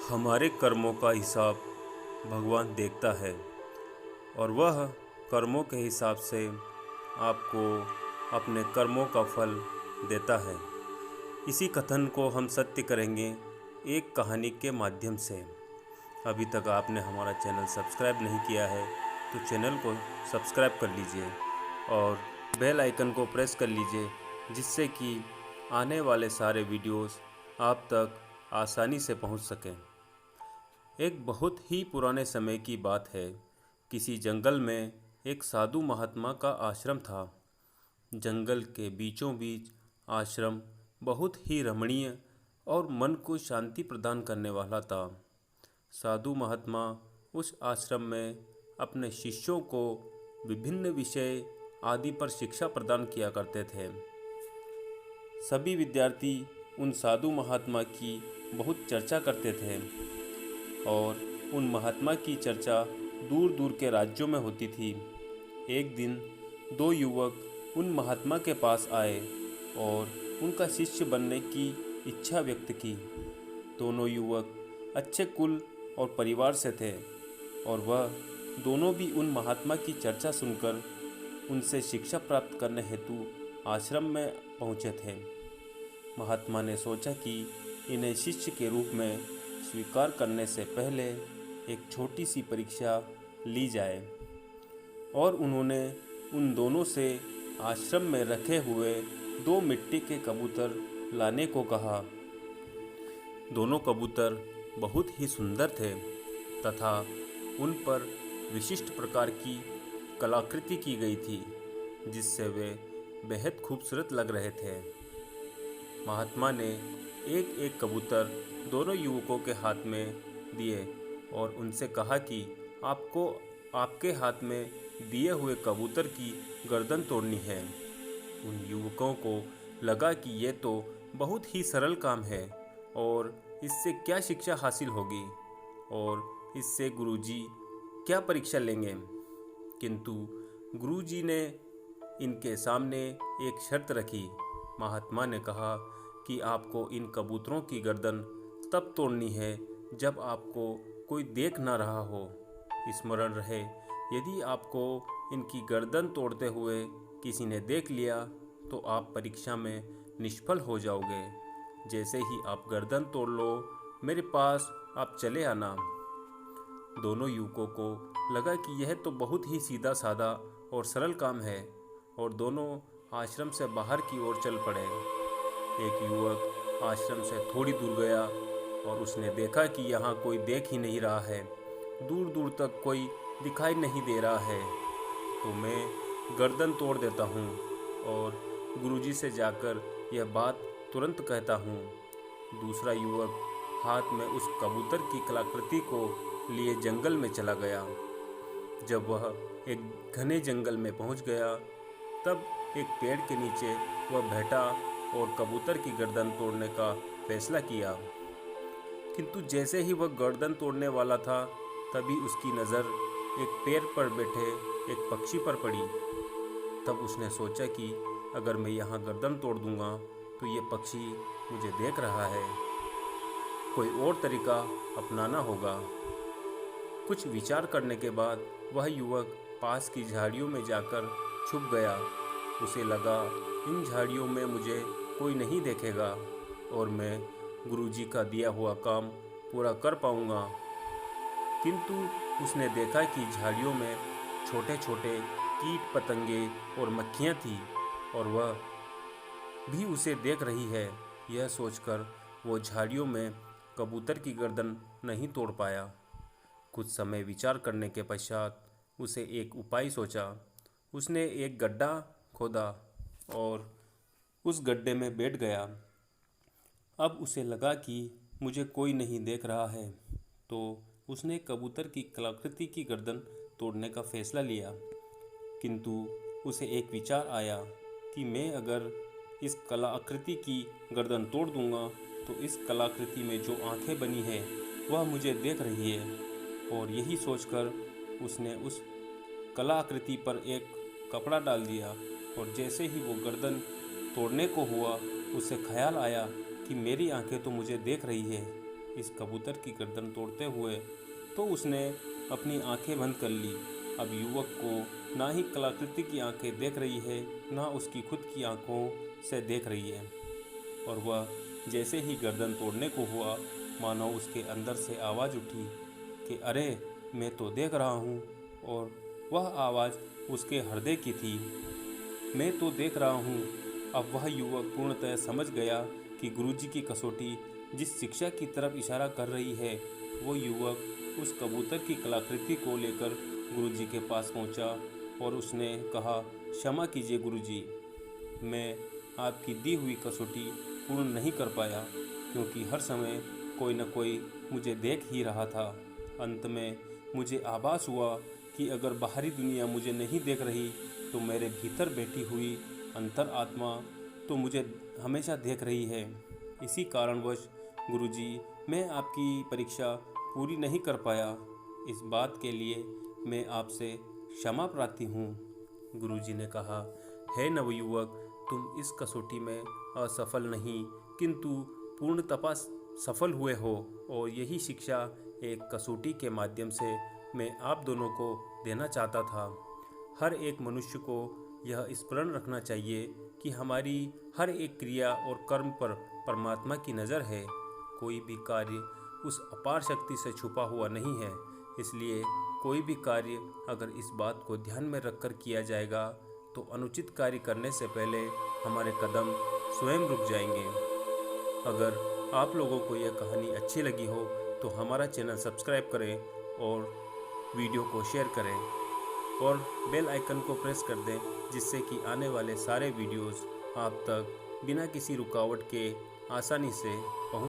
हमारे कर्मों का हिसाब भगवान देखता है और वह कर्मों के हिसाब से आपको अपने कर्मों का फल देता है। इसी कथन को हम सत्य करेंगे एक कहानी के माध्यम से। अभी तक आपने हमारा चैनल सब्सक्राइब नहीं किया है तो चैनल को सब्सक्राइब कर लीजिए और बेल आइकन को प्रेस कर लीजिए, जिससे कि आने वाले सारे वीडियोस आप तक आसानी से पहुंच सकें। एक बहुत ही पुराने समय की बात है। किसी जंगल में एक साधु महात्मा का आश्रम था। जंगल के बीचों बीच आश्रम बहुत ही रमणीय और मन को शांति प्रदान करने वाला था। साधु महात्मा उस आश्रम में अपने शिष्यों को विभिन्न विषय आदि पर शिक्षा प्रदान किया करते थे। सभी विद्यार्थी उन साधु महात्मा की बहुत चर्चा करते थे और उन महात्मा की चर्चा दूर दूर के राज्यों में होती थी। एक दिन दो युवक उन महात्मा के पास आए और उनका शिष्य बनने की इच्छा व्यक्त की। दोनों युवक अच्छे कुल और परिवार से थे और वह दोनों भी उन महात्मा की चर्चा सुनकर उनसे शिक्षा प्राप्त करने हेतु आश्रम में पहुँचे थे। महात्मा ने सोचा कि इन्हें शिष्य के रूप में स्वीकार करने से पहले एक छोटी सी परीक्षा ली जाए और उन्होंने उन दोनों से आश्रम में रखे हुए दो मिट्टी के कबूतर लाने को कहा। दोनों कबूतर बहुत ही सुंदर थे तथा उन पर विशिष्ट प्रकार की कलाकृति की गई थी, जिससे वे बेहद खूबसूरत लग रहे थे। महात्मा ने एक एक कबूतर दोनों युवकों के हाथ में दिए और उनसे कहा कि आपको आपके हाथ में दिए हुए कबूतर की गर्दन तोड़नी है। उन युवकों को लगा कि ये तो बहुत ही सरल काम है और इससे क्या शिक्षा हासिल होगी और इससे गुरुजी क्या परीक्षा लेंगे। किंतु गुरुजी ने इनके सामने एक शर्त रखी। महात्मा ने कहा कि आपको इन कबूतरों की गर्दन तब तोड़नी है जब आपको कोई देख ना रहा हो। स्मरण रहे, यदि आपको इनकी गर्दन तोड़ते हुए किसी ने देख लिया तो आप परीक्षा में निष्फल हो जाओगे। जैसे ही आप गर्दन तोड़ लो, मेरे पास आप चले आना। दोनों युवकों को लगा कि यह तो बहुत ही सीधा साधा और सरल काम है और दोनों आश्रम से बाहर की ओर चल पड़े। एक युवक आश्रम से थोड़ी दूर गया और उसने देखा कि यहाँ कोई देख ही नहीं रहा है, दूर दूर तक कोई दिखाई नहीं दे रहा है, तो मैं गर्दन तोड़ देता हूँ और गुरुजी से जाकर यह बात तुरंत कहता हूँ। दूसरा युवक हाथ में उस कबूतर की कलाकृति को लिए जंगल में चला गया। जब वह एक घने जंगल में पहुँच गया, तब एक पेड़ के नीचे वह बैठा और कबूतर की गर्दन तोड़ने का फैसला किया। किंतु जैसे ही वह गर्दन तोड़ने वाला था, तभी उसकी नज़र एक पेड़ पर बैठे एक पक्षी पर पड़ी। तब उसने सोचा कि अगर मैं यहाँ गर्दन तोड़ दूँगा तो ये पक्षी मुझे देख रहा है, कोई और तरीका अपनाना होगा। कुछ विचार करने के बाद वह युवक पास की झाड़ियों में जाकर छुप गया। उसे लगा इन झाड़ियों में मुझे कोई नहीं देखेगा और मैं गुरुजी का दिया हुआ काम पूरा कर पाऊंगा। किंतु उसने देखा कि झाड़ियों में छोटे छोटे कीट पतंगे और मक्खियाँ थीं और वह भी उसे देख रही है। यह सोचकर वो झाड़ियों में कबूतर की गर्दन नहीं तोड़ पाया। कुछ समय विचार करने के पश्चात उसे एक उपाय सोचा। उसने एक गड्ढा खोदा और उस गड्ढे में बैठ गया। अब उसे लगा कि मुझे कोई नहीं देख रहा है, तो उसने कबूतर की कलाकृति की गर्दन तोड़ने का फैसला लिया। किंतु उसे एक विचार आया कि मैं अगर इस कलाकृति की गर्दन तोड़ दूंगा तो इस कलाकृति में जो आंखें बनी है वह मुझे देख रही है। और यही सोचकर उसने उस कलाकृति पर एक कपड़ा डाल दिया और जैसे ही वो गर्दन तोड़ने को हुआ, उसे ख्याल आया कि मेरी आंखें तो मुझे देख रही है, इस कबूतर की गर्दन तोड़ते हुए, तो उसने अपनी आंखें बंद कर ली। अब युवक को ना ही कलाकृति की आंखें देख रही है, ना उसकी खुद की आंखों से देख रही है। और वह जैसे ही गर्दन तोड़ने को हुआ, मानो उसके अंदर से आवाज़ उठी कि अरे, मैं तो देख रहा हूँ। और वह आवाज़ उसके हृदय की थी, मैं तो देख रहा हूँ। अब वह युवक पूर्णतः समझ गया कि गुरुजी की कसौटी जिस शिक्षा की तरफ इशारा कर रही है, वो युवक उस कबूतर की कलाकृति को लेकर गुरुजी के पास पहुंचा और उसने कहा, क्षमा कीजिए गुरुजी, मैं आपकी दी हुई कसौटी पूर्ण नहीं कर पाया, क्योंकि हर समय कोई न कोई मुझे देख ही रहा था। अंत में मुझे आभास हुआ कि अगर बाहरी दुनिया मुझे नहीं देख रही, तो मेरे भीतर बैठी हुई अंतर आत्मा तो मुझे हमेशा देख रही है। इसी कारणवश गुरुजी, मैं आपकी परीक्षा पूरी नहीं कर पाया। इस बात के लिए मैं आपसे क्षमा प्रार्थी हूँ। गुरुजी ने कहा, हे नवयुवक, तुम इस कसौटी में असफल नहीं, किंतु पूर्णतः सफल हुए हो। और यही शिक्षा एक कसौटी के माध्यम से मैं आप दोनों को देना चाहता था। हर एक मनुष्य को यह स्मरण रखना चाहिए कि हमारी हर एक क्रिया और कर्म पर परमात्मा की नज़र है। कोई भी कार्य उस अपार शक्ति से छुपा हुआ नहीं है। इसलिए कोई भी कार्य अगर इस बात को ध्यान में रखकर किया जाएगा, तो अनुचित कार्य करने से पहले हमारे कदम स्वयं रुक जाएंगे। अगर आप लोगों को यह कहानी अच्छी लगी हो, तो हमारा चैनल सब्सक्राइब करें और वीडियो को शेयर करें और बेल आइकन को प्रेस कर दें, जिससे कि आने वाले सारे वीडियोस आप तक बिना किसी रुकावट के आसानी से पहुंच